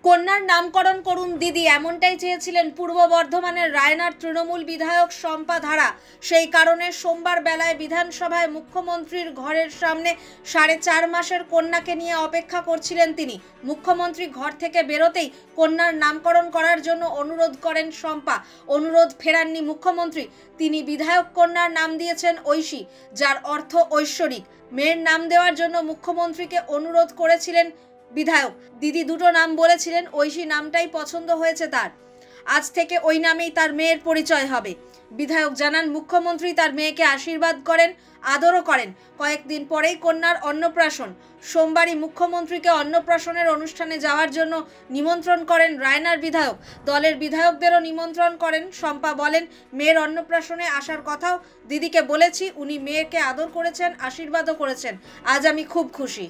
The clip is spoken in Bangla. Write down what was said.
কন্যার নামকরণ করুন দিদি, এমনটাই চেয়েছিলেন পূর্ব বর্ধমানের রায়নার তৃণমূল বিধায়ক শম্পা ধারা। সেই কারণে সোমবার বেলায় বিধানসভায় মুখ্যমন্ত্রীর ঘরের সামনে 4.5 মাসের কন্যাকে নিয়ে অপেক্ষা করছিলেন তিনি। মুখ্যমন্ত্রী ঘর থেকে বেরোতেই কন্যার নামকরণ করার জন্য অনুরোধ করেন শম্পা। অনুরোধ ফেরাননি মুখ্যমন্ত্রী। তিনি বিধায়ক কন্যার নাম দিয়েছেন ঐশী, যার অর্থ ঐশ্বরিক। মেয়ের নাম দেওয়ার জন্য মুখ্যমন্ত্রীকে অনুরোধ করেছিলেন বিধায়ক। দিদি দুটো নাম বলেছিলেন, ঐশী নামটাই পছন্দ হয়েছে তার। আজ থেকে ওই নামেই তার মেয়ের পরিচয় হবে। বিধায়ক জানান, মুখ্যমন্ত্রী তার মেয়েকে আশীর্বাদ করেন, আদরও করেন। কয়েকদিন পরেই কন্যার অন্নপ্রাশন। সোমবারই মুখ্যমন্ত্রীকে অন্নপ্রাশনের অনুষ্ঠানে যাওয়ার জন্য নিমন্ত্রণ করেন রায়নার বিধায়ক। দলের বিধায়কদেরও নিমন্ত্রণ করেন। শম্পা বলেন, মেয়ের অন্নপ্রাশনে আসার কথাও দিদিকে বলেছি। উনি মেয়েকে আদর করেছেন, আশীর্বাদও করেছেন। আজ আমি খুব খুশি।